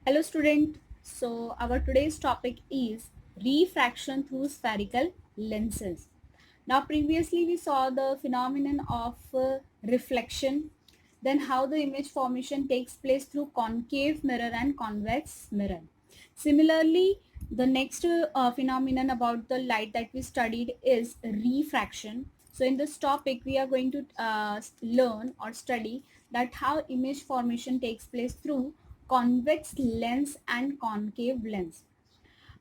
Hello student. So our today's topic is refraction through spherical lenses. Now previously we saw the phenomenon of reflection, then how the image formation takes place through concave mirror and convex mirror. Similarly, the next phenomenon about the light that we studied is refraction. So in this topic we are going to learn or study that how image formation takes place through convex lens and concave lens.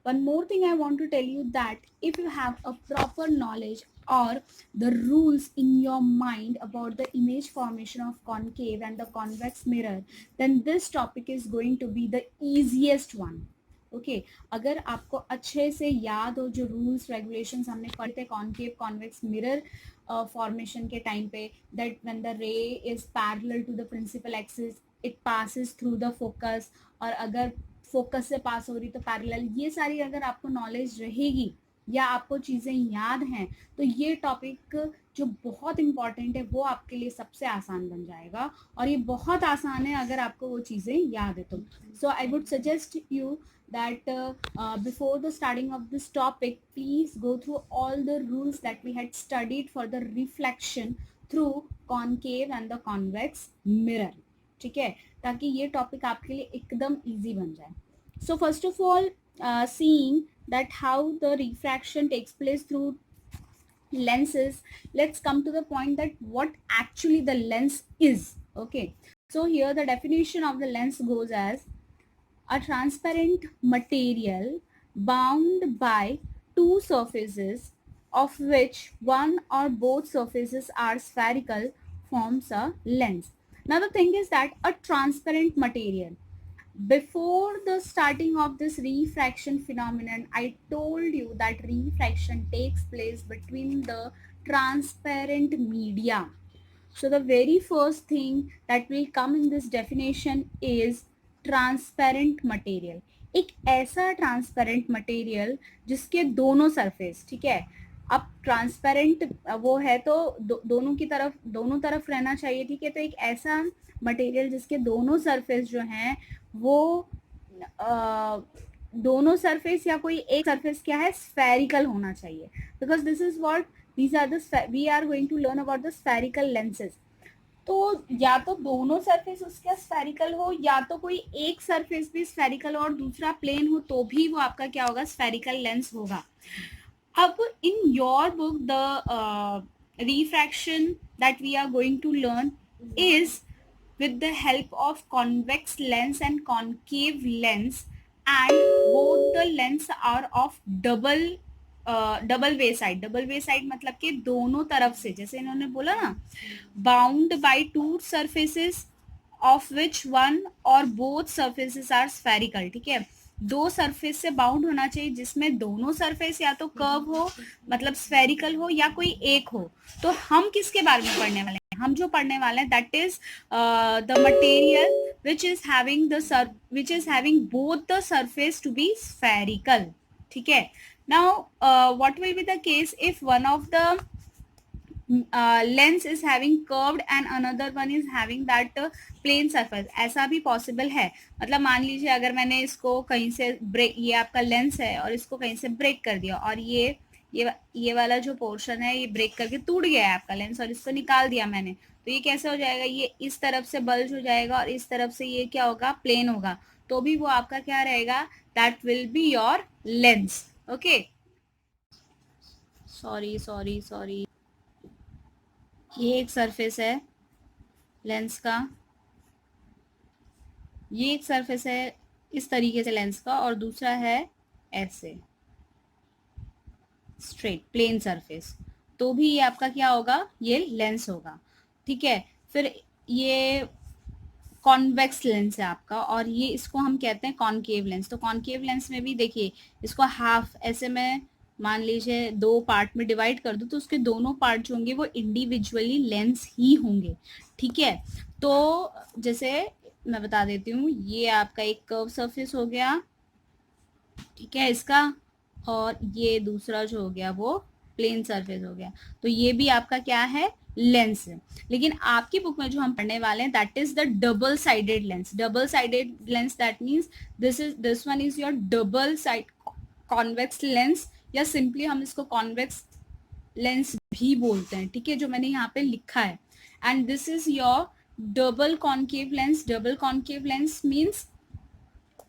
One more thing I want to tell you that if you have a proper knowledge or the rules in your mind about the image formation of concave and the convex mirror, then this topic is going to be the easiest one. Okay अगर आपको अच्छे से याद हो जो rules regulations हमने पढ़े थे कॉनकेव कॉन्वेक्स मिरर फॉर्मेशन के टाइम पे, that when the ray is parallel to the principal axis it passes through the focus, और अगर फोकस से पास हो रही तो पैरेलल, ये सारी अगर आपको नॉलेज रहेगी या आपको चीज़ें याद हैं तो ये टॉपिक जो बहुत इंपॉर्टेंट है वो आपके लिए सबसे आसान बन जाएगा, और ये बहुत आसान है अगर आपको वो चीज़ें याद है तो. So I would suggest you that before the starting of this topic, please go through all the rules that we had studied for the reflection through concave and the convex mirror. ठीक है, ताकि ये topic आपके लिए एकदम easy बन जाए. So first of all, seeing that how the refraction takes place through lenses, let's come to the point that what actually the lens is. Okay, so here the definition of the lens goes as a transparent material bound by two surfaces of which one or both surfaces are spherical forms a lens. Now the thing is that a transparent material, before the starting of this refraction phenomenon, I told you that refraction takes place between the transparent media. So the very first thing that will come in this definition is transparent material. एक ऐसा transparent material जिसके दोनों surface, ठीक है, अब transparent वो है तो दोनों तरफ रहना चाहिए, ठीक है, तो एक ऐसा मटेरियल जिसके दोनों सरफेस जो हैं वो दोनों सरफेस या कोई एक सरफेस क्या है, स्फेरिकल होना चाहिए, because this is what these are the we are going to learn about the spherical lenses. तो या तो दोनों सरफेस उसका स्फेरिकल हो या तो कोई एक सरफेस भी स्फेरिकल हो और दूसरा प्लेन हो तो भी वो आपका क्या होगा, स्फेरिकल लेंस होगा. अब in your book the refraction that we are going to learn is with the help of convex lens and concave lens, and both the lens are of double way side मतलब कि दोनों तरफ से, जैसे इन्होंने बोला ना, bound by two surfaces of which one और बोथ सरफेसेस आर स्फेरिकल. ठीक है, दो सरफेस से बाउंड होना चाहिए जिसमें दोनों सरफेस या तो कर्व हो मतलब स्फेरिकल हो या कोई एक हो. तो हम किसके बारे में पढ़ने वाले हैं, हम जो पढ़ने वाले हैं that is the material which is having both the surface to be spherical. ठीक है, now what will be the case if one of the lens is having curved and another one is having that plain surface. ऐसा भी possible है, मतलब मान लीजिए अगर मैंने इसको कहीं से ब्रेक, ये आपका लेंस है और इसको कहीं से ब्रेक कर दिया और ये वाला जो पोर्शन है ये ब्रेक करके टूट गया है आपका लेंस और इसको निकाल दिया मैंने, तो ये कैसे हो जाएगा, ये इस तरफ से बल्ज हो जाएगा और इस तरफ से ये क्या होगा, प्लेन होगा, तो भी वो आपका क्या रहेगा, that will be your lens. Okay, sorry, ये एक सरफेस है लेंस का, ये एक सरफेस है इस तरीके से लेंस का, और दूसरा है ऐसे स्ट्रेट प्लेन सरफेस, तो भी ये आपका क्या होगा, ये लेंस होगा. ठीक है, फिर ये कॉन्वेक्स लेंस है आपका और ये इसको हम कहते हैं कॉनकेव लेंस. तो कॉनकेव लेंस में भी देखिए इसको हाफ ऐसे में मान लीजिए दो पार्ट में डिवाइड कर दो तो उसके दोनों पार्ट जो होंगे वो इंडिविजुअली लेंस ही होंगे. ठीक है, तो जैसे मैं बता देती हूँ, ये आपका एक कर्व सरफेस हो गया, ठीक है इसका, और ये दूसरा जो हो गया वो प्लेन सरफेस हो गया. तो ये भी आपका क्या है, लेंस है। लेकिन आपकी बुक में जो हम पढ़ने वाले हैं that is the double sided lens. Double sided lens that means this one is your double side convex lens, या सिंपली हम इसको कॉन्वेक्स लेंस भी बोलते हैं, ठीक है, जो मैंने यहाँ पे लिखा है। And this is your double concave lens. Double concave lens means,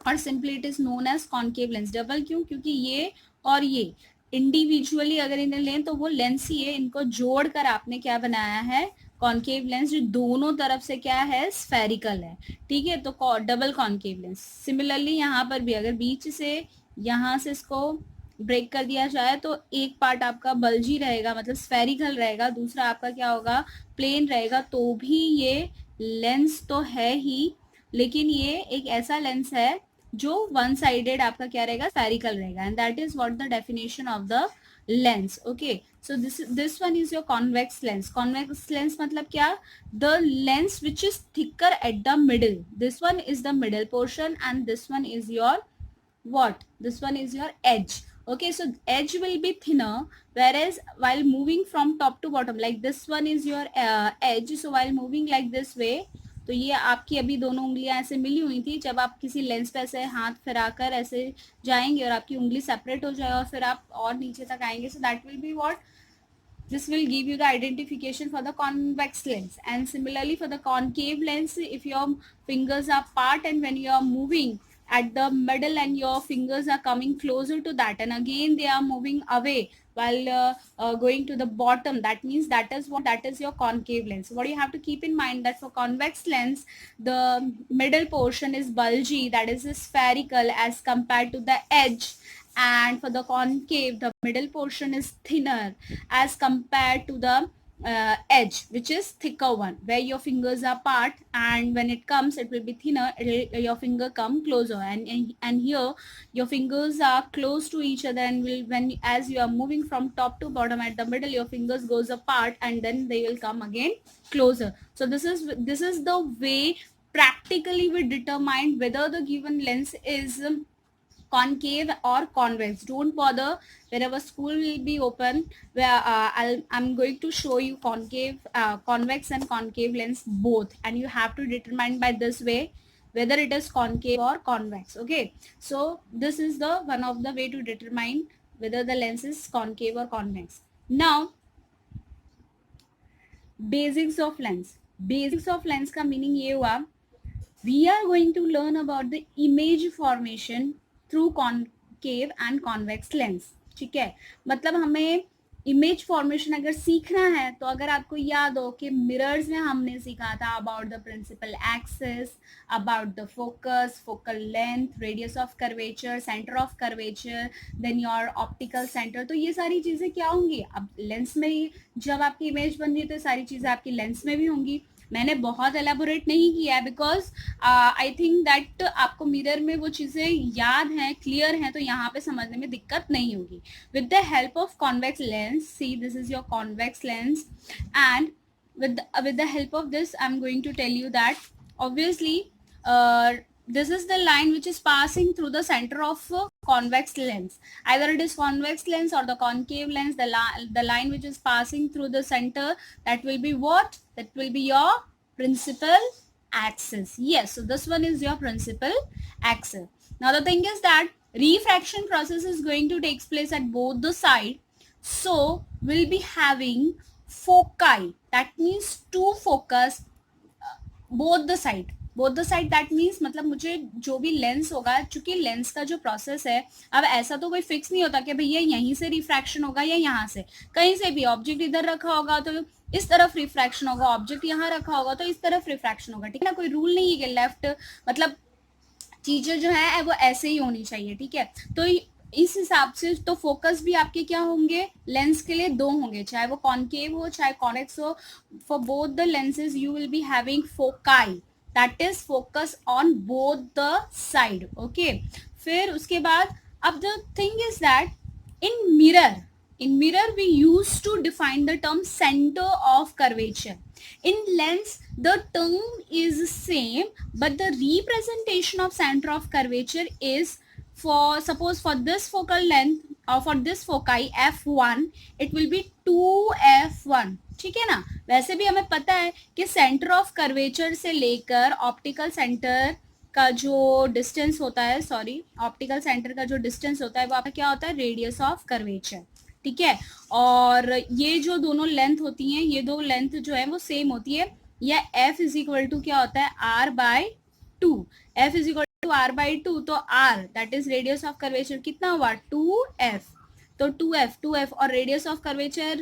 और simply it is known as concave lens. Double क्यों? क्योंकि ये और ये इंडिविजुअली अगर इन्हें लें तो वो लेंस ही है, इनको जोड़कर आपने क्या बनाया है, कॉन्केव लेंस, जो दोनों तरफ से क्या है, स्फेरिकल है, ठीक है। तो डबल कॉन्केव लेंस। सिमिलरली यहाँ पर भी अगर बीच से यहाँ से इसको ब्रेक कर दिया जाए तो एक पार्ट आपका बल्जी रहेगा, मतलब स्फेरिकल रहेगा, दूसरा आपका क्या होगा, प्लेन रहेगा। तो भी ये लेंस तो है ही, लेकिन ये एक ऐसा लेंस है जो वन साइडेड आपका क्या रहेगा, स्फेरिकल रहेगा। And that is what the definition of the lens. Okay, so this one is your convex lens. Convex lens मतलब क्या, the lens which is thicker at the middle, this one is the middle portion and this one is your what, this one is your edge. Okay, so edge will be thinner, whereas while moving from top to bottom, like this one is your edge, so while moving like this way, तो ये आपकी अभी दोनों उंगलियां ऐसे मिली हुई थी, जब आप किसी लेंस पे ऐसे हाथ फिराकर ऐसे जाएंगे और आपकी उंगली सेपरेट हो जाए और फिर आप और नीचे तक आएंगे, so that will be what, this will give you the identification for the convex lens. And similarly for the concave lens, if your fingers are apart and when you are moving at the middle and your fingers are coming closer to that and again they are moving away while going to the bottom, that means that is what, that is your concave lens. What you have to keep in mind that for convex lens, the middle portion is bulgy, that is spherical as compared to the edge, and for the concave the middle portion is thinner as compared to the edge, which is thicker one, where your fingers are apart and when it comes it will be thinner, your finger come closer, and here your fingers are close to each other and will, when as you are moving from top to bottom at the middle, your fingers goes apart and then they will come again closer. So this is the way practically we determine whether the given lens is concave or convex. Don't bother, wherever school will be open, where I'm going to show you concave, convex and concave lens both, and you have to determine by this way whether it is concave or convex. Okay, so this is the one of the way to determine whether the lens is concave or convex. Now basics of lens. Basics of lens का meaning ये हुआ, we are going to learn about the image formation through concave and convex lens. ठीक है, मतलब हमें image formation अगर सीखना है तो अगर आपको याद हो कि मिरर्स में हमने सीखा था about the principal axis, about the focus, focal length, radius of curvature, centre of curvature, then your optical centre. तो ये सारी चीज़ें क्या होंगी, अब लेंस में ही जब आपकी इमेज बन रही है तो सारी चीज़ें आपकी लेंस में भी होंगी। मैंने बहुत एलेबोरेट नहीं किया है बिकॉज आई थिंक दैट आपको मिरर में वो चीज़ें याद हैं, क्लियर हैं, तो यहाँ पे समझने में दिक्कत नहीं होगी। With the help of convex lens, see this is your convex lens, and with the help of this I'm going to tell you that obviously this is the line which is passing through the center of convex lens. Either it is convex lens or the concave lens, the line which is passing through the center, that will be what, that will be your principal axis. Yes, so this one is your principal axis. Now the thing is that refraction process is going to take place at both the side, so we'll be having foci, that means two focus, both the side. Both the side that means मतलब मुझे जो भी lens होगा, चूंकि lens का जो process है, अब ऐसा तो कोई फिक्स नहीं होता कि भैया यहीं से रिफ्रैक्शन होगा या यहाँ से, कहीं से भी ऑब्जेक्ट इधर रखा होगा तो इस तरफ रिफ्रैक्शन होगा, ऑब्जेक्ट यहाँ रखा होगा तो इस तरफ रिफ्रैक्शन होगा, ठीक है ना। कोई रूल नहीं है कि लेफ्ट, मतलब चीजें जो है वो ऐसे ही होनी चाहिए, ठीक है। तो इस हिसाब से तो फोकस भी आपके क्या होंगे, लेंस के लिए दो होंगे, चाहे वो कॉन्केव हो चाहे कॉन्वेक्स हो। For both the lenses you will be having foci, that is focus on both the side. Okay, फिर उसके बाद अब the thing is that in mirror we used to define the term center of curvature. In lens the term is same, but the representation of center of curvature is, for suppose for this focal length or for this foci f1, it will be 2f1, ठीक है ना। वैसे भी हमें पता है कि centre of curvature से लेकर ऑप्टिकल सेंटर का जो डिस्टेंस होता है, सॉरी, ऑप्टिकल सेंटर का जो डिस्टेंस होता है वो आपका क्या होता है, रेडियस ऑफ कर्वेचर, ठीक है। और ये जो दोनों लेंथ होती हैं, ये दो लेंथ जो है वो सेम होती है। या एफ इज इक्वल टू क्या होता है, R by two. F is equal to R by two, तो R that is radius of curvature कितना हुआ, 2f। तो 2f और रेडियस ऑफ कर्वेचर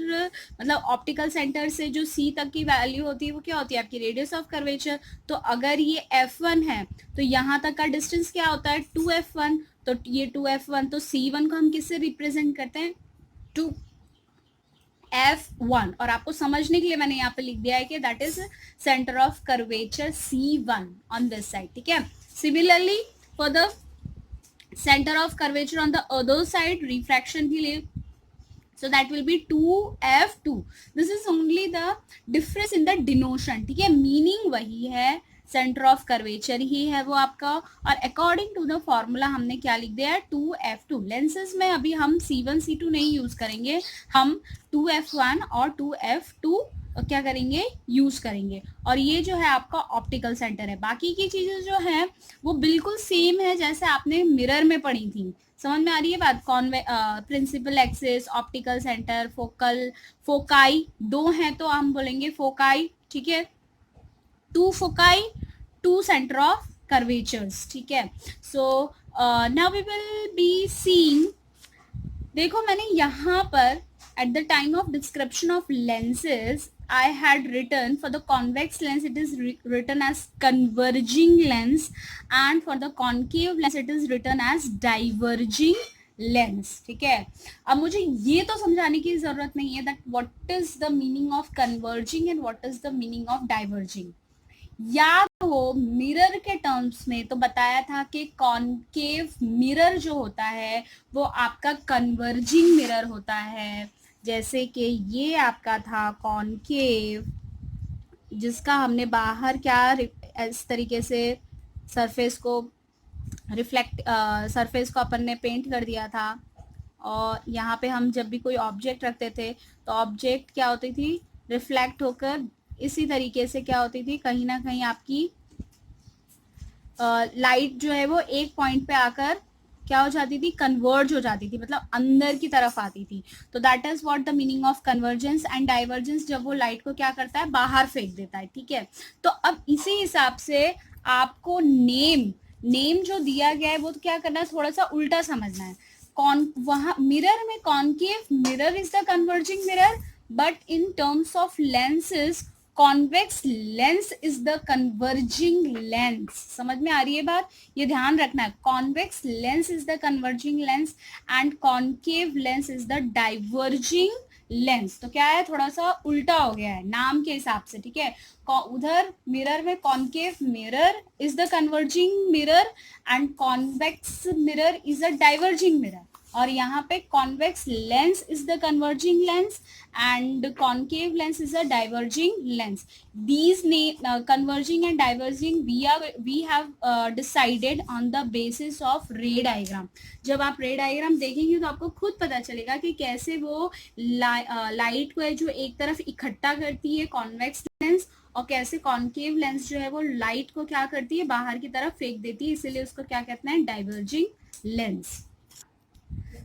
मतलब ऑप्टिकल सेंटर से जो सी तक की वैल्यू होती है वो क्या होती है, आपकी रेडियस ऑफ कर्वेचर। तो अगर ये f1 है तो यहाँ तक का डिस्टेंस क्या होता है, 2f1। तो ये 2f1, तो c1 को हम किससे रिप्रेजेंट करते हैं, 2f1। और आपको समझने के लिए मैंने यहाँ पे लिख दिया है कि that is centre of curvature c1 on this side, ठीक है। Similarly for the center of curvature on the other side, refraction के लिए, so that will be 2f2. this is only the difference in the denotion, ठीक है। Meaning वही है, centre of curvature ही है वो आपका, और अकॉर्डिंग टू द फॉर्मूला हमने क्या लिख दिया है, 2f2। लेंसेज में अभी हम c1 c2 नहीं यूज करेंगे, हम 2f1 और 2f2 क्या करेंगे, यूज करेंगे। और ये जो है आपका ऑप्टिकल सेंटर है। बाकी की चीजें जो है वो बिल्कुल सेम है जैसे आपने मिरर में पढ़ी थी। समझ में आ रही है बात, principal axis, optical centre, foci दो हैं तो हम बोलेंगे फोकाई, ठीक है। Two foci, two centre of curvatures, ठीक है। So now we will be seeing, देखो मैंने यहाँ पर at the time of description of lenses I had written for the convex lens it is written as converging lens, and for the concave lens it is written as diverging lens, ठीक है। अब मुझे ये तो समझाने की जरूरत नहीं है that what is the meaning of converging and what is the meaning of diverging। याद हो मिरर के टर्म्स में तो बताया था कि कॉनकेव मिरर जो होता है वो आपका कन्वर्जिंग मिरर होता है। जैसे कि ये आपका था कॉनकेव, जिसका हमने बाहर क्या इस तरीके से सरफेस को रिफ्लेक्ट, सरफेस को अपन ने पेंट कर दिया था। और यहाँ पे हम जब भी कोई ऑब्जेक्ट रखते थे तो ऑब्जेक्ट क्या होती थी, रिफ्लेक्ट होकर इसी तरीके से क्या होती थी, कहीं ना कहीं आपकी लाइट जो है वो एक पॉइंट पे आकर क्या हो जाती थी, कन्वर्ज हो जाती थी, मतलब अंदर की तरफ आती थी। तो that is what the meaning of convergence. And divergence जब वो लाइट को क्या करता है, बाहर फेंक देता है, ठीक है। तो अब इसी हिसाब से आपको नेम जो दिया गया है वो तो क्या करना है, थोड़ा सा उल्टा समझना है। कौन वहां मिरर में concave mirror is the converging mirror, but in terms of lenses convex lens is the converging lens. समझ में आ रही है बात, ये ध्यान रखना है। Convex lens is the converging lens and concave lens is the diverging lens. तो क्या है, थोड़ा सा उल्टा हो गया है नाम के हिसाब से, ठीक है। उधर मिरर में concave mirror is the converging mirror and convex mirror is a diverging mirror, और यहाँ पे convex lens is the converging lens and concave lens is a diverging lens. these converging and diverging we have decided on the basis of रे diagram. जब आप रे diagram देखेंगे तो आपको खुद पता चलेगा कि कैसे वो लाइट को है जो एक तरफ इकट्ठा करती है कॉन्वेक्स लेंस, और कैसे कॉन्केव लेंस जो है वो लाइट को क्या करती है, बाहर की तरफ फेंक देती है, इसीलिए उसको क्या कहते हैं, diverging lens.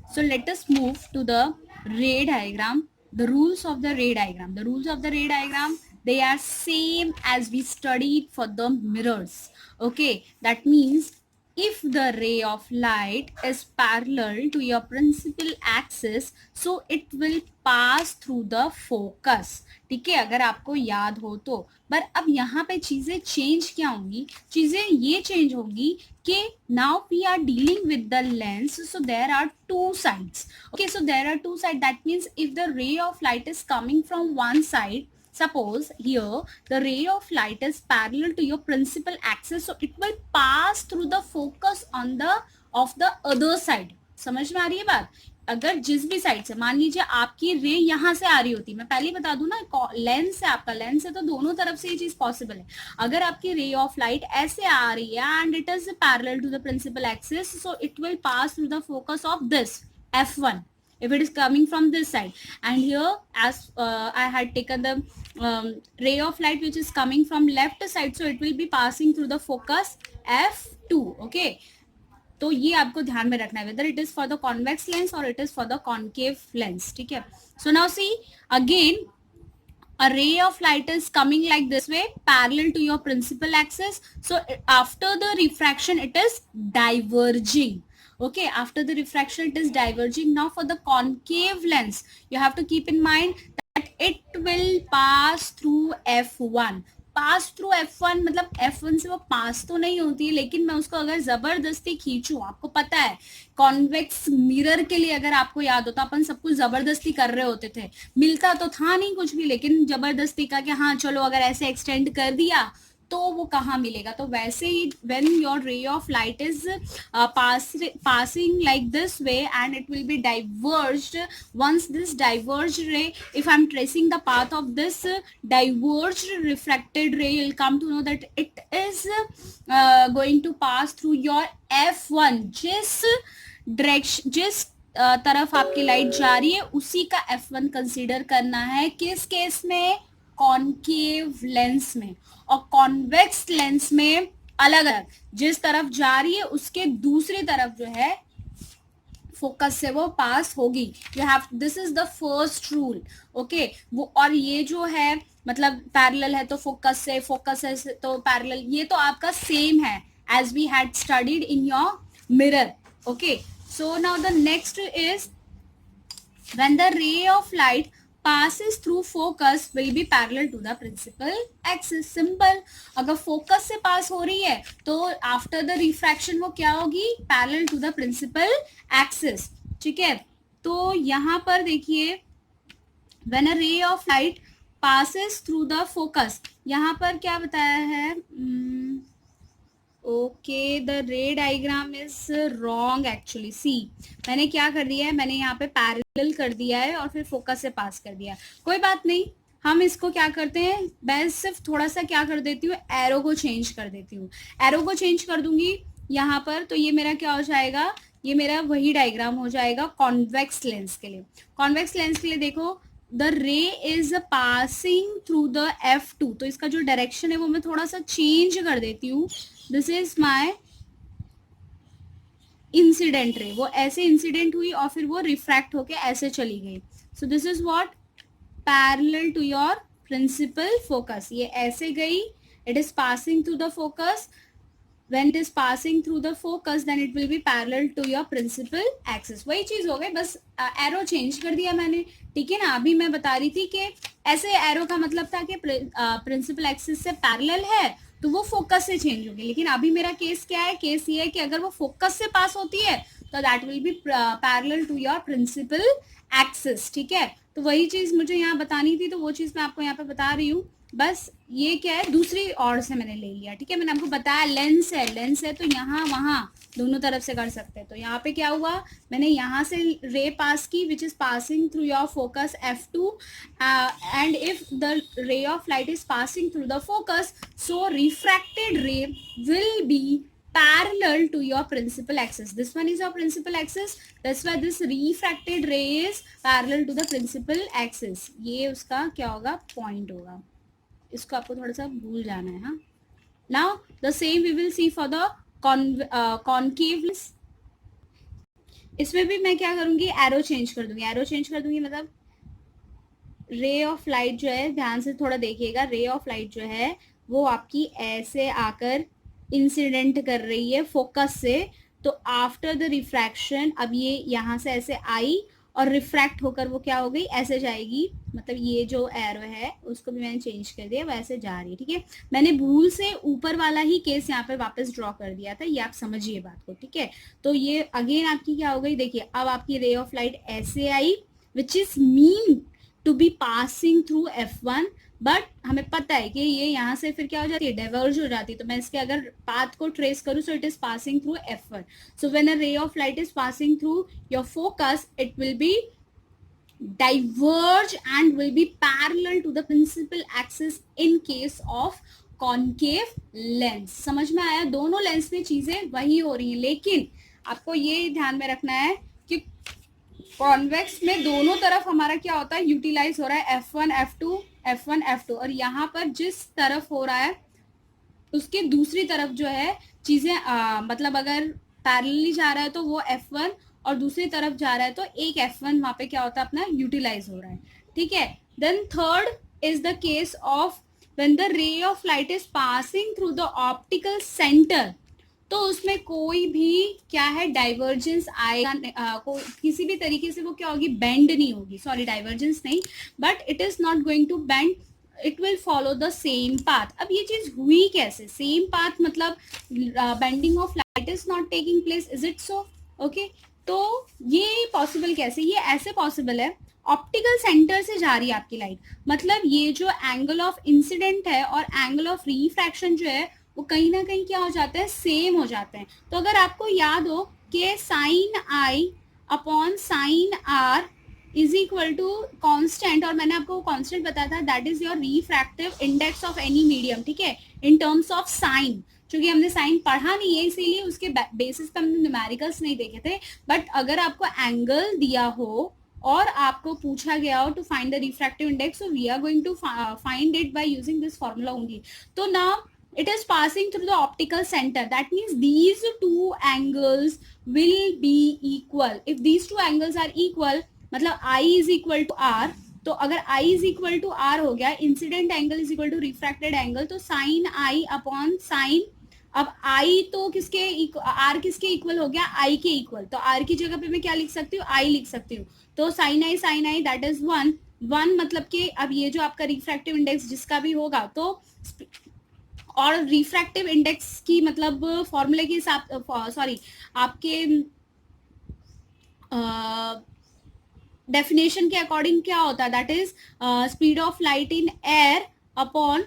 So let us move to the ray diagram. The rules of the ray diagram. The rules of the ray diagram, they are same as we studied for the mirrors. Okay, that means if the ray of light is parallel to your principal axis, so it will pass through the focus. ठीक है, अगर आपको याद हो तो। पर अब यहाँ पे चीजें चेंज क्या होंगी, चीजें ये चेंज होगी कि now we are dealing with the lens, so there are two sides. Okay, so there are two sides. That means if the ray of light is coming from one side, suppose here the ray of light is parallel to your principal axis, so it will pass through the focus on the of the other side. समझ में आ रही है बात। अगर जिस भी side से, मान लीजिए आपकी रे यहाँ से आ रही होती, मैं पहले बता दूं ना, लेंस है आपका, लेंस है तो दोनों तरफ से ये चीज पॉसिबल है। अगर आपकी रे ऑफ लाइट ऐसे आ रही है and it is parallel to the principal axis, so it will pass through the focus of this f1, if it is coming from this side, and here as I had taken the ray of light which is coming from left side, so it will be passing through the focus f2. okay, तो ये आपको ध्यान में रखना है whether it is for the convex lens or it is for the concave lens. ठीक है, so now see again, a ray of light is coming like this way parallel to your principal axis, so after the refraction it is diverging. Okay, after the refraction it is diverging. Now for the concave lens you have to keep in mind that it will pass through f1. Pass through f1 मतलब f1 से वो पास तो नहीं होती है, लेकिन मैं उसको अगर जबरदस्ती खींचूं, आपको पता है कॉन्वेक्स मिरर के लिए अगर आपको याद हो तो अपन सब कुछ जबरदस्ती कर रहे होते थे, मिलता तो था नहीं कुछ भी, लेकिन जबरदस्ती का कि हाँ चलो अगर ऐसे एक्सटेंड कर दिया तो वो कहाँ मिलेगा. तो वैसे ही when your ray of light is passing like this way and it will be diverged, once this diverged ray, if I'm tracing the path of this diverged refracted ray, you'll come to know that it is going to pass through your f1. जिस direction, जिस तरफ आपकी light जा रही है उसी का f1 consider करना है. किस केस में? कॉन्केव लेंस में. और कॉन्वेक्स लेंस में अलग अलग, जिस तरफ जा रही है उसके दूसरी तरफ जो है फोकस से वो पास होगी. You have, this is the first rule. Okay, वो और ये जो है मतलब पैरेलल है तो फोकस से तो पैरेलल, ये तो आपका सेम है as we had studied in your mirror. Okay, so now the next is when the ray of light passes through focus will be parallel to the principal axis. Simple. अगर focus से पास हो रही है तो after the refraction वो क्या होगी? Parallel to the principal axis. ठीक है, तो यहाँ पर देखिए when a ray of light passes through the focus, यहाँ पर क्या बताया है? Okay, the ray diagram is wrong actually. See, मैंने क्या कर दिया है, मैंने यहाँ पे पैरेलल कर दिया है और फिर फोकस से पास कर दिया. कोई बात नहीं, हम इसको क्या करते हैं, मैं सिर्फ थोड़ा सा क्या कर देती हूँ, एरो को चेंज कर देती हूँ. एरो को चेंज कर दूंगी यहाँ पर, तो ये मेरा क्या हो जाएगा, ये मेरा वही डायग्राम हो जाएगा कॉन्वेक्स लेंस के लिए. कॉन्वेक्स लेंस के लिए देखो, the ray is passing through the f2, तो इसका जो डायरेक्शन है वो मैं थोड़ा सा चेंज कर देती हूँ. This is my incident ray, वो ऐसे इंसिडेंट हुई और फिर वो रिफ्रैक्ट होके ऐसे चली गई. So this is what, parallel to your principal focus. ये ऐसे गई, it is passing through the focus. when it is passing through the focus then it will be parallel to your principal axis. वही चीज हो गई, बस arrow change कर दिया मैंने. ठीक है ना, अभी मैं बता रही थी कि ऐसे एरो का मतलब था कि प्रिंसिपल एक्सिस से पैरेलल है तो वो फोकस से चेंज होगी, लेकिन अभी मेरा केस क्या है, केस ये है कि अगर वो फोकस से पास होती है तो that will be parallel to your principal axis. ठीक है, तो वही चीज मुझे यहाँ बतानी थी, तो वो चीज मैं आपको यहाँ पे बता रही हूँ. बस ये क्या है, दूसरी ओर से मैंने ले लिया. ठीक है, मैंने आपको बताया लेंस है तो यहाँ वहां दोनों तरफ से कर सकते हैं. तो यहाँ पे क्या हुआ, मैंने यहाँ से रे पास की which is passing through your focus f2 and if the ray of light is passing through the focus, so refracted रे will be parallel to your principal axis. This one is your principal axis, that's why this refracted ray is parallel to the principal axis. ये उसका क्या होगा, point होगा. इसको आपको थोड़ा सा भूल जाना है. हाँ, now the same we will see for the concave lens. इसमें भी मैं क्या करूंगी, एरो चेंज कर दूंगी. एरो चेंज कर दूंगी मतलब रे ऑफ लाइट जो है, ध्यान से थोड़ा देखिएगा, रे ऑफ लाइट जो है वो आपकी ऐसे आकर इंसिडेंट कर रही है फोकस से. तो आफ्टर द रिफ्रैक्शन अब ये यहाँ से ऐसे आई और रिफ्रैक्ट होकर वो क्या हो गई, ऐसे जाएगी. मतलब ये जो एरो है उसको भी मैंने चेंज कर दिया, वैसे जा रही है. ठीक है, मैंने भूल से ऊपर वाला ही केस यहाँ पे वापस ड्रॉ कर दिया था, ये आप समझिए बात को. ठीक है, तो ये अगेन आपकी क्या हो गई, देखिए अब आपकी रे ऑफ लाइट ऐसे आई which is mean to be passing through f1, but हमें पता है कि ये यहाँ से फिर क्या हो जाती है, डाइवर्ज हो जाती है. तो मैं इसके अगर पाथ को ट्रेस करूँ, so it is passing through f1. So when a ray of light is passing through your focus, it will B diverge and will be parallel to the principal axis in case of concave lens. समझ में आया, दोनों lens में चीजें वही हो रही हैं, लेकिन आपको ये ध्यान में रखना है कि कॉन्वेक्स में दोनों तरफ हमारा क्या होता है, यूटिलाइज हो रहा है F1 F2 F1 F2, और यहाँ पर जिस तरफ हो रहा है उसके दूसरी तरफ जो है चीजें मतलब अगर पैरेलली जा रहा है तो वो F1, और दूसरी तरफ जा रहा है तो एक F1 वहां पे क्या होता है अपना यूटिलाइज हो रहा है, ठीक है। Then third is the case of when the ray of light is passing through the optical centre, तो उसमें कोई भी क्या है डाइवर्जेंस आएगा, किसी भी तरीके से वो क्या होगी, बेंड नहीं होगी, सॉरी डाइवर्जेंस नहीं, but it is not going to bend, it will follow the same path. अब ये चीज हुई कैसे, सेम पाथ मतलब bending of light is not taking place, is it so, okay. तो ये पॉसिबल कैसे, ये ऐसे पॉसिबल है, ऑप्टिकल सेंटर से जा रही है आपकी लाइट, मतलब ये जो एंगल ऑफ इंसिडेंट है और एंगल ऑफ रिफ्रैक्शन जो है वो कहीं ना कहीं क्या हो जाते हैं, सेम हो जाते हैं। तो अगर आपको याद हो कि sine i upon sine r is equal to constant, और मैंने आपको कांस्टेंट बताया था, that is your refractive index of any medium, ठीक है, इन टर्म्स ऑफ साइन। क्योंकि हमने साइन पढ़ा नहीं है इसीलिए उसके बेसिस पे हमने न्यूमेरिकल्स नहीं देखे थे, बट अगर आपको एंगल दिया हो और आपको पूछा गया हो to find the refractive index, so we are going to find it by using this formula only. तो now it is passing through the optical center, that means these two angles will be equal. If these two angles are equal, मतलब I is equal to R, तो अगर I is equal to R हो गया, incident angle is equal to refracted angle, तो sign I upon sine, अब I तो किसके R किसके इक्वल हो गया, I के इक्वल, तो R की जगह पे मैं क्या लिख सकती हूँ, I लिख सकती हूँ, तो साइन आई दैट इज 1 मतलब कि अब ये जो आपका रिफ्रैक्टिव इंडेक्स जिसका भी होगा, तो और रिफ्रैक्टिव इंडेक्स की मतलब फॉर्मूले के हिसाब, सॉरी आपके डेफिनेशन के अकॉर्डिंग क्या होता है, that is speed of light in air upon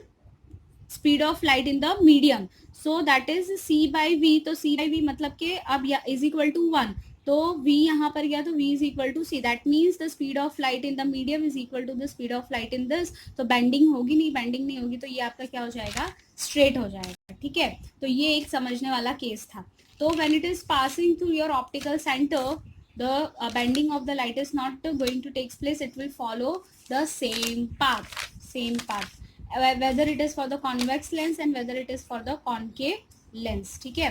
speed of light in the medium, so that is c by v, तो c बाई v मतलब के अब इज इक्वल टू 1, तो v यहाँ पर गया तो v is equal to c, that means the speed of light in the medium is equal to the speed of light in this, तो बेंडिंग होगी नहीं, बेंडिंग नहीं होगी, तो ये आपका क्या हो जाएगा, स्ट्रेट हो जाएगा, ठीक है। तो ये एक समझने वाला केस था। तो when it is passing through your optical centre, the bending of the light is not going to take place, it will follow the same path, whether it is for the convex lens and whether it is for the concave lens, ठीक है।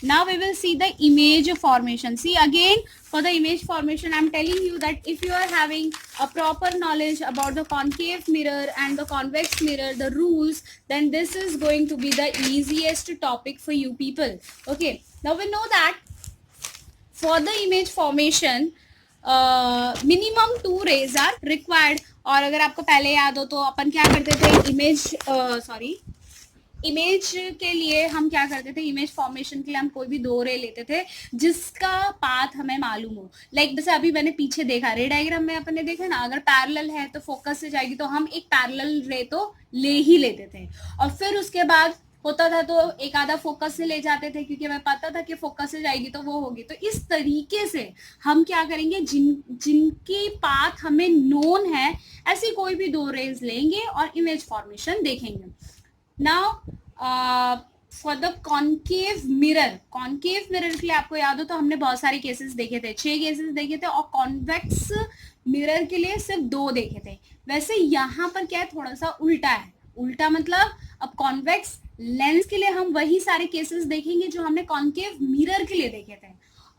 Now we will see the image formation. See again, for the image formation I'm telling you that if you are having a proper knowledge about the concave mirror and the convex mirror, the rules, then this is going to be the easiest topic for you people, okay। Now we know that for the image formation minimum 2 rays are required, और अगर आपको पहले याद हो तो अपन क्या करते थे, इमेज के लिए हम क्या करते थे, इमेज फॉर्मेशन के लिए हम कोई भी 2 रे लेते थे जिसका पाथ हमें मालूम हो, लाइक जैसे अभी मैंने पीछे देखा रे डायग्राम में अपन ने देखा ना, अगर पैरेलल है तो फोकस से जाएगी, तो हम एक पैरेलल रे तो ले ही लेते थे, और फिर उसके बाद होता था तो एक आधा फोकस से ले जाते थे, क्योंकि हमें पता था कि फोकस से जाएगी तो वो होगी। तो इस तरीके से हम क्या करेंगे, जिनकी पाथ हमें नोन है ऐसी कोई भी 2 रेज लेंगे और इमेज फॉर्मेशन देखेंगे। Now for the concave mirror के लिए आपको याद हो तो हमने बहुत सारे केसेस देखे थे, 6 केसेस देखे थे, और कॉन्वेक्स मिरर के लिए सिर्फ 2 देखे थे। वैसे यहाँ पर क्या है, थोड़ा सा उल्टा है, उल्टा मतलब अब कॉन्वेक्स लेंस के लिए हम वही सारे केसेस देखेंगे जो हमने कॉन्केव मिरर के लिए देखे थे,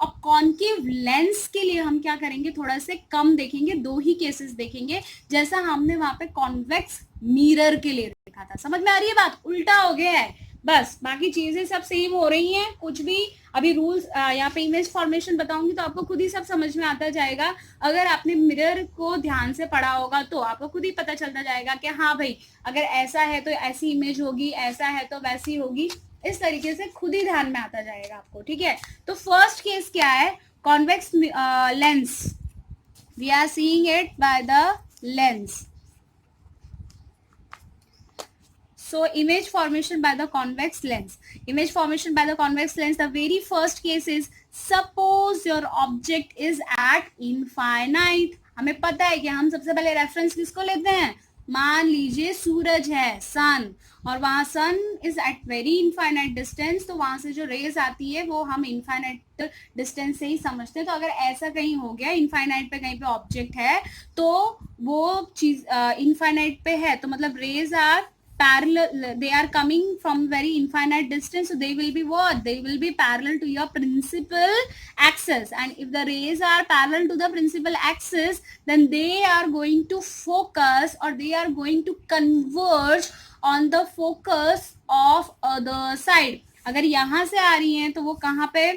और कॉन्केव लेंस के लिए हम क्या करेंगे, थोड़ा से कम देखेंगे, 2 ही केसेस देखेंगे, जैसा हमने वहां पे कॉन्वेक्स मिरर के लिए देखा था। समझ में आ रही है बात, उल्टा हो गया है, बस बाकी चीजें सब सेम हो रही हैं, कुछ भी अभी रूल्स यहाँ पे इमेज फॉर्मेशन बताऊंगी तो आपको खुद ही सब समझ में आता जाएगा। अगर आपने मिरर को ध्यान से पढ़ा होगा तो आपको खुद ही पता चलता जाएगा कि हाँ भाई अगर ऐसा है तो ऐसी इमेज होगी, ऐसा है तो वैसी होगी, इस तरीके से खुद ही ध्यान में आता जाएगा आपको, ठीक है। तो फर्स्ट केस क्या है, convex lens, we are seeing it by the lens, so image formation by the convex lens, image formation by the convex lens, the very first case is suppose your object is at infinite। हमें पता है कि हम सबसे पहले reference किसको लेते हैं, मान लीजिए सूरज है, सन, और वहां sun is at very infinite distance, तो वहां से जो रेज आती है वो हम इनफाइनाइट डिस्टेंस से ही समझते हैं। तो अगर ऐसा कहीं हो गया, इनफाइनाइट पे कहीं पे ऑब्जेक्ट है, तो वो चीज इनफाइनाइट पे है, तो मतलब rays are parallel, they are coming from very infinite distance, so they will be what, they will be parallel to your principal axis, and if the rays are parallel to the principal axis, then they are going to focus, or they are going to converge on the focus of other side। अगर यहां से आ रही हैं तो वो कहाँ पे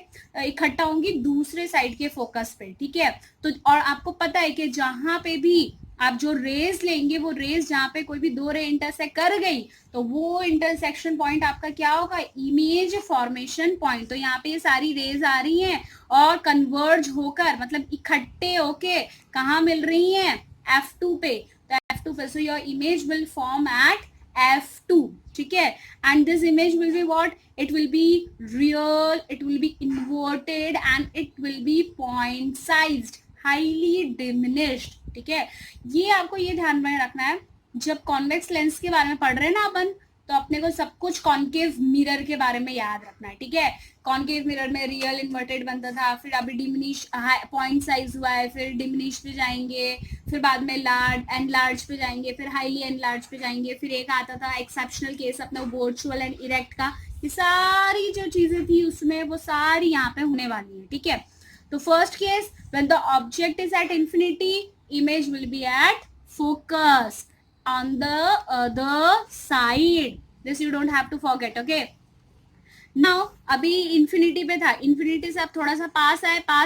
इकट्ठा होंगी, दूसरे साइड के फोकस पे, ठीक है। तो और आपको पता है कि जहां पे भी आप जो रेज लेंगे, वो रेज जहां पे कोई भी दो रे इंटरसेक्ट कर गई, तो वो इंटरसेक्शन पॉइंट आपका क्या होगा, इमेज फॉर्मेशन पॉइंट। तो यहाँ पे ये सारी रेज आ रही हैं और कन्वर्ज होकर, मतलब इकट्ठे होके कहाँ मिल रही हैं, F2 पे। तो F2 पे, so your image will form at F2, ठीक है। And this image will be what, it will be real, it will be inverted, and it will be point sized, highly diminished, ठीक है। ये आपको ये ध्यान में रखना है, जब कॉन्वेक्स लेंस के बारे में पढ़ रहे हैं ना अपन, तो अपने को सब कुछ कॉन्केव मिरर के बारे में याद रखना है, ठीक है। कॉन्केव मिरर में रियल इन्वर्टेड बनता था, फिर अभी डिमिनिश पॉइंट साइज हुआ है, फिर डिमिनिश पे जाएंगे, फिर बाद में लार्ज एंड लार्ज पे जाएंगे, फिर हाईली एंड लार्ज पे जाएंगे, फिर एक आता था एक्सेप्शनल केस अपना वर्चुअल एंड इरेक्ट का। ये सारी जो चीजें थी उसमें, वो सारी यहाँ पे होने वाली है, ठीक है। तो first case, when the object is at infinity, image will be at focus on the other side. This you don't have to forget, okay? Now अभी infinity पे था, infinity से अब थोड़ा सा पास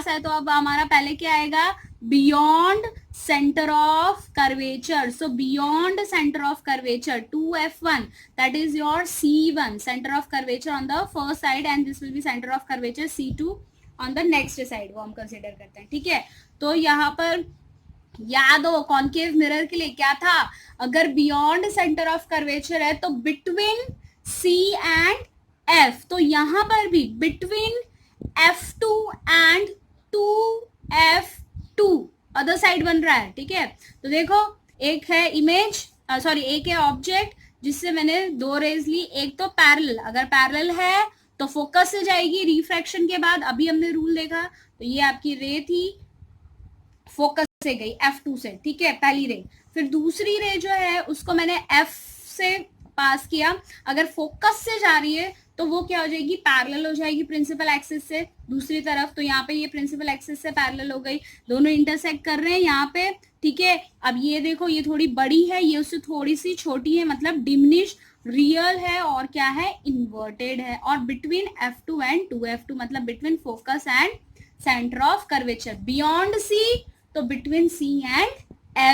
है, तो अब हमारा पहले क्या आएगा, beyond center of curvature. So beyond center of curvature, 2f1, that is your C1, center of curvature on the first side, and this will be center of curvature C2 on the next side, वो हम consider करते हैं, ठीक है। तो यहाँ पर याद हो, कॉन्केव मिरर के लिए क्या था, अगर बियॉन्ड सेंटर ऑफ कर्वेचर है तो बिटवीन C एंड F, तो यहाँ पर भी between F2 and 2F2 other side बन रहा है, ठीक है। तो देखो, एक है इमेज, सॉरी एक है ऑब्जेक्ट जिससे मैंने दो रेज ली, एक तो पैरेलल, अगर पैरेलल है तो फोकस से जाएगी रिफ्रैक्शन के बाद, अभी हमने रूल देखा, तो ये आपकी रे थी, फोकस से गई F2 से, ठीक है, पहली रे। फिर दूसरी रे जो है उसको मैंने F से पास किया, अगर फोकस से जा रही है तो वो क्या हो जाएगी, पैरेलल हो जाएगी प्रिंसिपल एक्सिस से दूसरी तरफ। तो यहाँ पे ये प्रिंसिपल एक्सिस से पैरेलल हो गई, दोनों इंटरसेक्ट कर रहे हैं यहाँ पे, ठीक है। अब ये देखो, ये थोड़ी बड़ी है, ये उससे थोड़ी सी छोटी है, मतलब डिमिनिश, रियल है और क्या है, इन्वर्टेड है। और बिटवीन F2 एंड 2F2, मतलब between focus and centre of curvature, beyond C तो बिटवीन C एंड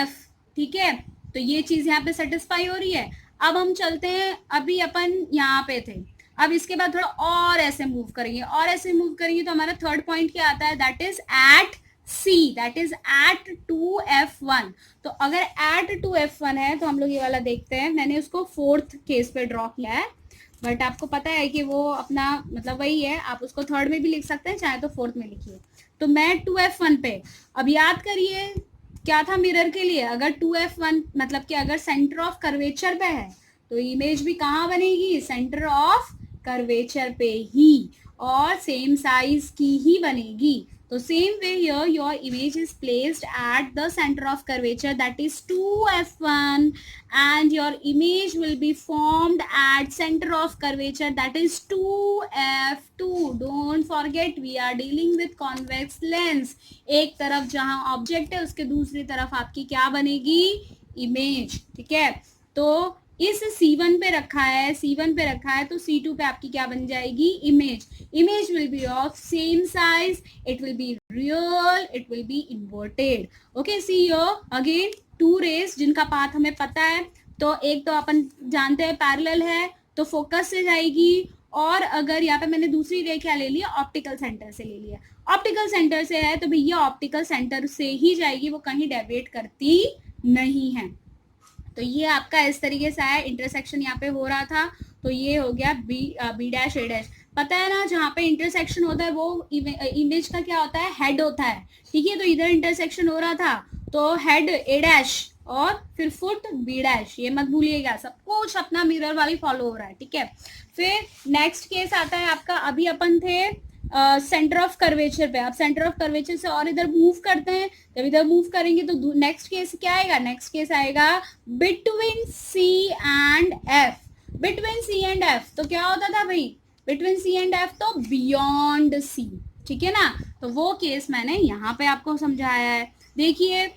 F, ठीक है। तो ये चीज यहाँ पे सेटिस्फाई हो रही है। अब हम चलते हैं, अभी अपन यहाँ पे थे, अब इसके बाद थोड़ा और ऐसे मूव करेंगे, और ऐसे मूव करेंगे तो हमारा थर्ड पॉइंट क्या आता है, that is at C, that is at 2F1। तो अगर एट 2F1 है तो हम लोग ये वाला देखते हैं, मैंने उसको फोर्थ केस पे ड्रॉ किया है, बट आपको पता है कि वो अपना मतलब वही है, आप उसको थर्ड में भी लिख सकते हैं, चाहे तो फोर्थ में लिखिए। तो मैं 2F1 पे, अब याद करिए क्या था मिरर के लिए, अगर 2F1 मतलब कि अगर सेंटर ऑफ कर्वेचर पे है तो इमेज भी कहाँ बनेगी, सेंटर ऑफ कर्वेचर पे ही, और सेम साइज की ही बनेगी। तो same way here your image is placed at the center of curvature, that is 2F1, and your image will be formed at center of curvature, that is 2F2. Don't forget we are dealing with convex lens, एक तरफ जहां object है उसके दूसरी तरफ आपकी क्या बनेगी, इमेज, ठीक है। तो इस C1 पे रखा है, C1 पे रखा है, तो C2 पे आपकी क्या बन जाएगी, image. Image will be of same size, it will be real, it will be inverted, okay. See here again two rays जिनका पाथ हमें पता है, तो एक तो अपन जानते हैं पैरेलल है तो फोकस से जाएगी, और अगर यहाँ पे मैंने दूसरी रे क्या ले लिया, ऑप्टिकल सेंटर से ले लिया, ऑप्टिकल सेंटर से है तो भैया ऑप्टिकल सेंटर से ही जाएगी, वो कहीं डेविएट करती नहीं है। तो ये आपका इस तरीके से है, इंटरसेक्शन यहाँ पे हो रहा था, तो ये हो गया बी डैश ए डैश। पता है ना, जहाँ पे इंटरसेक्शन होता है वो इमेज का क्या होता है, हेड होता है, ठीक है। तो इधर इंटरसेक्शन हो रहा था तो हेड ए डैश और फिर फुट बी डैश, ये मत भूलिएगा, सब कुछ अपना मिरर वाली फॉलो हो रहा है, ठीक है। फिर नेक्स्ट केस आता है आपका, अभी अपन थे सेंटर ऑफ कर्वेचर पे, अब सेंटर ऑफ कर्वेचर से और इधर मूव करते हैं, जब इधर मूव करेंगे तो नेक्स्ट केस क्या आएगा, नेक्स्ट केस आएगा between C and F. Between C and F तो क्या होता था भाई, बिटवीन सी एंड एफ तो बियॉन्ड सी, ठीक है ना। तो वो केस मैंने यहाँ पे आपको समझाया है। देखिए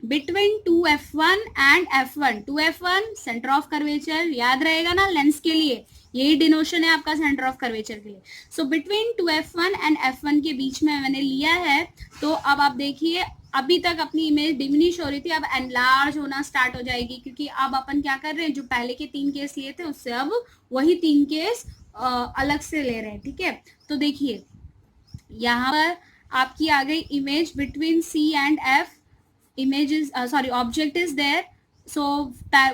between 2f1 and f1, 2f1 centre of curvature, याद रहेगा ना लेंस के लिए, यही डिनोशन है आपका सेंटर ऑफ कर्वेचर के लिए। So between 2f1 and f1 के बीच में मैंने लिया है। तो अब आप देखिए अभी तक अपनी इमेज डिमिनिश हो रही थी, अब एनलार्ज होना स्टार्ट हो जाएगी, क्योंकि अब अपन क्या कर रहे हैं, जो पहले के 3 केस लिए थे उससे अब वही 3 केस अलग से ले रहे हैं, ठीक है। तो देखिए यहाँ पर आपकी आ गई image between C and F, image is object is there, so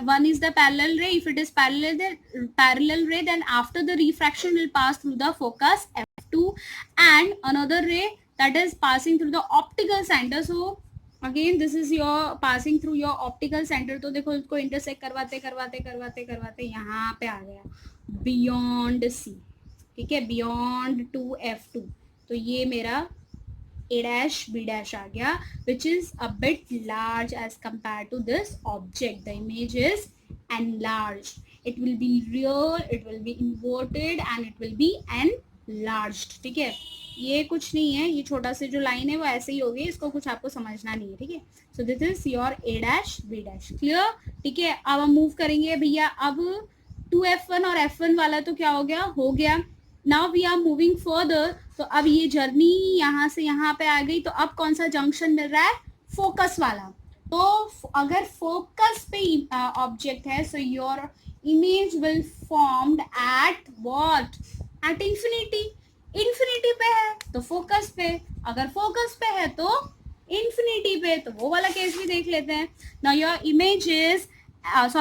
one is the parallel ray, if it is parallel ray, then after the refraction will pass through the focus f2, and another ray that is passing through the optical center. So again this is your passing through your optical center, तो देखो इसको intersect करवाते करवाते करवाते करवाते यहाँ पे आ गया beyond c, ठीक है, beyond 2f2, तो ये मेरा a dash b dash आ गया, which is a bit large as compared to this object. The image is enlarged. It will be real, it will be inverted and it will be enlarged. ठीक है, ये कुछ नहीं है, ये छोटा सा जो लाइन है वो ऐसे ही होगी, इसको कुछ आपको समझना नहीं है, ठीक है। सो this is your a dash b dash, clear, ठीक है। अब हम मूव करेंगे भैया, अब 2f1 और f1 वाला तो क्या हो गया। Now we are moving further, तो अब ये जर्नी यहाँ से यहाँ पे आ गई, तो अब कौन सा जंक्शन मिल रहा है, फोकस वाला। तो अगर फोकस पे ऑब्जेक्ट है, सो your image will formed at what, at infinity. Infinity पे है तो फोकस पे, अगर फोकस पे है तो इंफिनिटी पे, तो वो वाला केस भी देख लेते हैं। Now your image is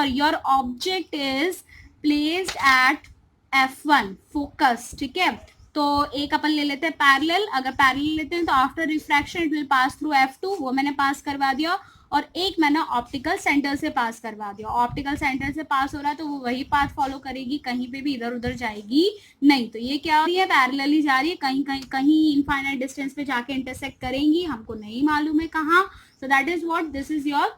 your object is placed at f1 focus, ठीक है। तो एक अपन ले लेते हैं पैरेलल, अगर पैरेलल लेते हैं तो after refraction it will pass through f2, वो मैंने पास करवा दिया, और एक मैंने ऑप्टिकल सेंटर से पास करवा दिया। ऑप्टिकल सेंटर से पास हो रहा है तो वो वही पाथ फॉलो करेगी, कहीं पे भी इधर उधर जाएगी नहीं। तो ये क्या हो रही है, पैरेलल ही जा रही है, कहीं कहीं कहीं इनफाइनाइट डिस्टेंस पे जाके इंटरसेक्ट करेंगी, हमको नहीं मालूम है कहाँ। So that is what, this is your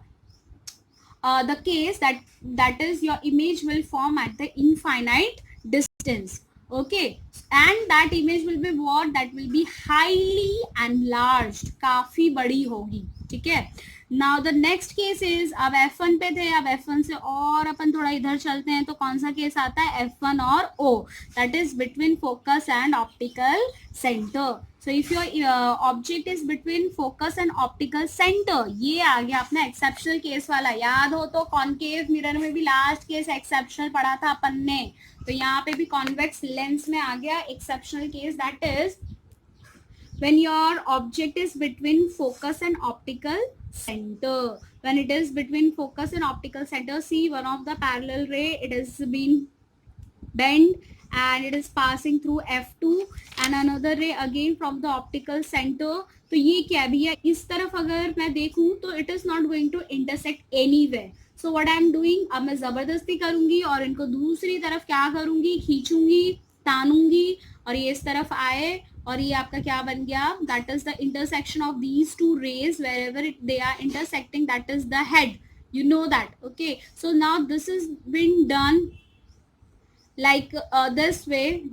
the case that is your image will form at the infinite distance, okay, and that image will be what, that will be highly enlarged, काफी बड़ी होगी, ठीक है। Now the next case is, अब f1 पे थे, अब f1 से और अपन थोड़ा इधर चलते हैं, तो कौन सा केस आता है, f1 और o, that is between focus and optical centre. So if your object is between focus and optical centre, ये आ गया अपना एक्सेप्शनल केस वाला। याद हो तो कॉनकेव मिरर में भी लास्ट केस एक्सेप्शनल पढ़ा था अपन ने, तो यहाँ पे भी कॉन्वेक्स लेंस में आ गया exceptional case, that is when your object is between focus and optical center. When it is between focus and optical center, see one of the parallel ray, it has been bent and it is passing through f2, and another ray again from the optical center. तो ये क्या भैया, इस तरफ अगर मैं देखूं तो it is not going to intersect anywhere. So what I am doing, अब मैं जबरदस्ती करूंगी और इनको दूसरी तरफ क्या करूंगी, खींचूंगी, तानूंगी, और ये इस तरफ आए, और ये आपका क्या बन गया, that is the intersection of these two rays, wherever they are intersecting, that is the head, you know that, okay. So now this is been done like this way,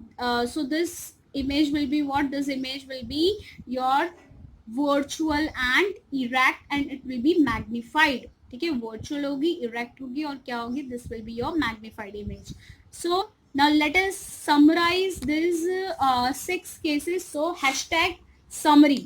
so this image will be what, this image will be your virtual and erect, and it will be magnified, ठीक है। virtual होगी, erect होगी, और क्या होगी, this will be your magnified image. So now let us summarize these 6 cases. So hashtag summary,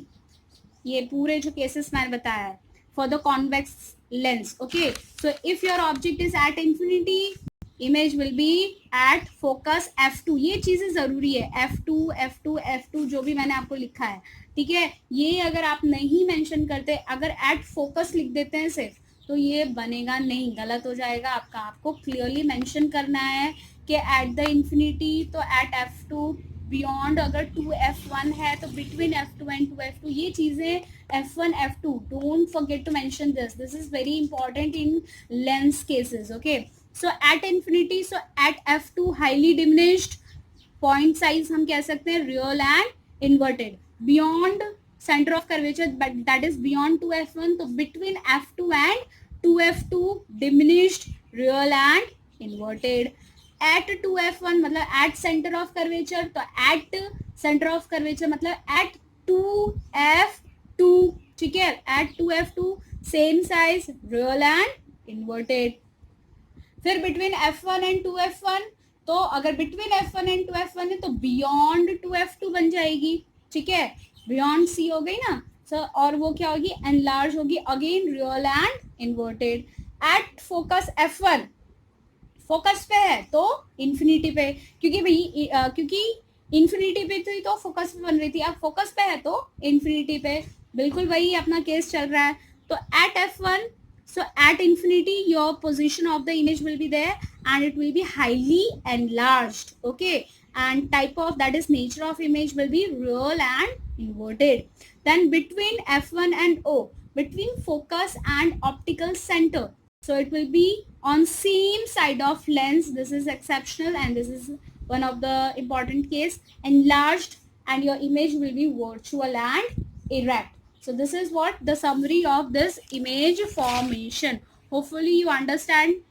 ये पूरे जो cases मैंने बताया है for the convex lens, okay. So if your object is at infinity, image will be at focus f2, ये चीजें जरूरी है, f2 f2 f2 जो भी मैंने आपको लिखा है, ठीक है। ये अगर आप नहीं मेंशन करते, अगर at focus लिख देते हैं सिर्फ, तो ये बनेगा नहीं, गलत हो जाएगा आपका। आपको क्लियरली मेंशन करना है कि एट द इंफिनिटी, तो एट f2 बियॉन्ड अगर 2f1 है तो बिटवीन f2 एंड 2f2, ये चीजें f1 f2, don't forget to mention this, this is very important in lens cases. Okay, so at infinity, so at f2 highly diminished, point size हम कह सकते हैं real and inverted. Beyond centre of curvature that is beyond 2f1, तो between f2 and 2f2 diminished real and inverted. At 2f1 मतलब at centre of curvature, तो at centre of curvature मतलब at 2f2, ठीक है, at 2f2 same size real and inverted. फिर between f1 and 2f1, तो अगर between f1 and 2f1 है तो बियॉन्ड 2f2 बन जाएगी, ठीक है, बियॉन्ड c हो गई ना. सो और वो क्या होगी, एनलार्ज होगी, again real and inverted. At focus f1, focus पे है तो इंफिनिटी पे, क्योंकि भाई क्योंकि इंफिनिटी पे थी तो फोकस पे बन रही थी, अब फोकस पे है तो इंफिनिटी पे. बिल्कुल वही अपना केस चल रहा है. तो eight f1, so at infinity your position of the image will be there and it will be highly enlarged. Okay, and type of, that is nature of image, will be real and inverted. Then between f1 and o, between focus and optical center, so it will be on same side of lens, this is exceptional and this is one of the important case, enlarged, and your image will be virtual and erect. So this is what the summary of this image formation. Hopefully you understand.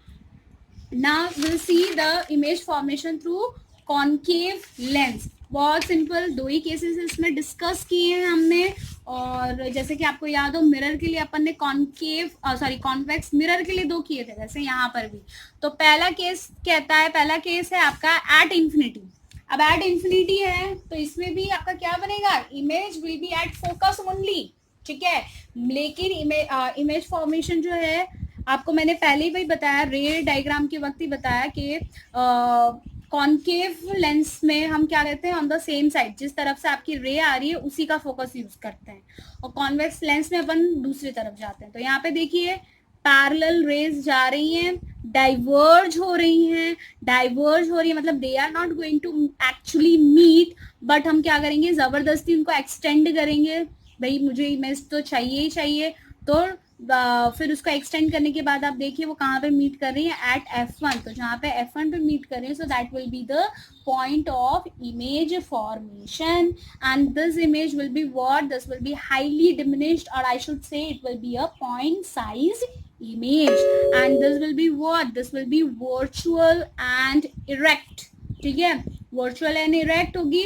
Now we'll see the image formation through concave lens. बहुत simple, दो ही cases इसमें discuss किए हैं हमने. और जैसे कि आपको याद हो, मिरर के लिए अपन ने कॉन्केव कॉन्वेक्स मिरर के लिए दो किए थे, जैसे यहाँ पर भी. तो पहला केस कहता है, पहला केस है आपका एट इंफिनिटी. अब एट इंफिनिटी है तो इसमें भी आपका क्या बनेगा, image will B at focus only, ठीक है. लेकिन इमेज फॉर्मेशन जो है आपको मैंने पहले ही वही बताया, रे डायग्राम के वक्त ही बताया कि कॉन्केव लेंस में हम क्या कहते हैं, ऑन द सेम साइड, जिस तरफ से आपकी रे आ रही है उसी का फोकस यूज करते हैं. और कॉन्वेक्स लेंस में अपन दूसरी तरफ जाते हैं. तो यहाँ पे देखिए पैरेलल रेज जा रही हैं, डाइवर्ज हो रही हैं, डाइवर्ज हो रही है मतलब they are not going to actually meet, but हम क्या करेंगे, जबरदस्ती उनको एक्सटेंड करेंगे. भाई मुझे इमेज तो चाहिए ही चाहिए, तो फिर उसको एक्सटेंड करने के बाद आप देखिए वो कहाँ पे मीट कर रही है, एट f1. तो जहाँ पे f1 पे मीट कर रही है, so that will be the point of image formation. And this image will be what, this will be highly diminished, और I should say it will be a point size image. And this will be what, this will be virtual and erect, ठीक है, virtual and erect होगी,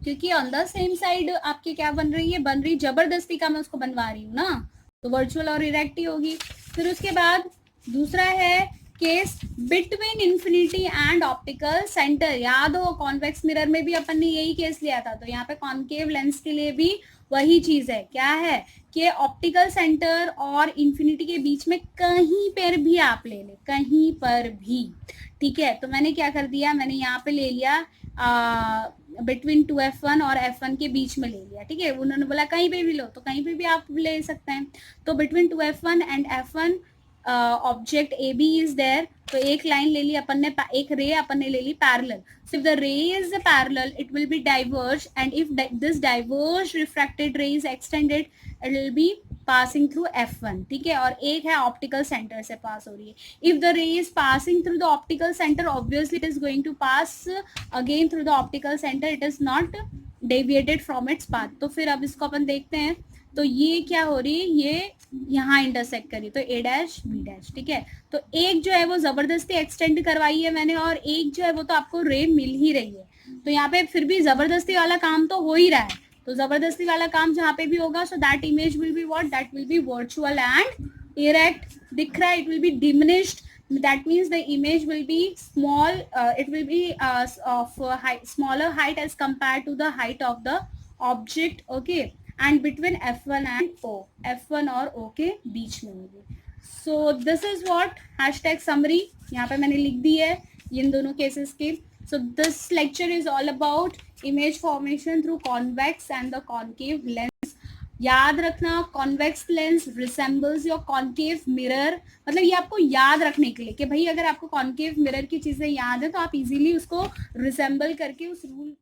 क्योंकि on the same side आपके क्या बन रही है, बन रही जबरदस्ती का मैं उसको बनवा रही हूँ ना, तो वर्चुअल और इरेक्ट ही होगी. फिर उसके बाद दूसरा है case between infinity and optical centre. याद हो कॉन्वेक्स मिरर में भी अपन ने यही केस लिया था, तो यहाँ पे कॉन्केव लेंस के लिए भी वही चीज है. क्या है कि ऑप्टिकल सेंटर और इंफिनिटी के बीच में कहीं पर भी आप ले ले, कहीं पर भी, ठीक है. तो मैंने क्या कर दिया, मैंने यहाँ पे ले लिया बिटवीन 2f1 और f1 के बीच में ले लिया, ठीक है. उन्होंने बोला कहीं पे भी लो, तो कहीं पे भी आप ले सकते हैं. तो between 2f1 and f1 object A B is there, तो एक लाइन ले ली अपन ने, एक रे अपन ने ले ली parallel. So if the ray is parallel it will be diverge, and if this diverge refracted ray is extended it will be passing through f1, ठीक है. और एक है ऑप्टिकल सेंटर से पास हो रही है. If the ray is passing through the optical centre, obviously it is going to pass again through the optical centre, it is not deviated from its path. तो फिर अब इसको अपन देखते हैं, तो ये क्या हो रही है, ये यहाँ इंटरसेक्ट करी, तो a डैश b डैश, ठीक है. तो एक जो है वो जबरदस्ती एक्सटेंड करवाई है मैंने, और एक जो है वो तो आपको रे मिल ही रही है. तो यहाँ पे फिर भी जबरदस्ती वाला काम तो हो ही रहा है, तो जबरदस्ती वाला काम जहाँ पे भी होगा, so that image will be what, that will B virtual and erect. दिख रहा है, it will B diminished, that means the image will be small, it will be of smaller height as compared to the height of the object. Okay, and between f1 and o, f1 और o के बीच में होगी. So this is what hashtag summary यहाँ पे मैंने लिख दी है इन दोनों केसेस की. So this lecture is all about image formation through convex and the concave lens. याद रखना, convex lens resembles your concave mirror, मतलब ये आपको याद रखने के लिए कि भाई अगर आपको कॉन्केव मिरर की चीजें याद है तो आप इजीली उसको रिसेंबल करके उस रूल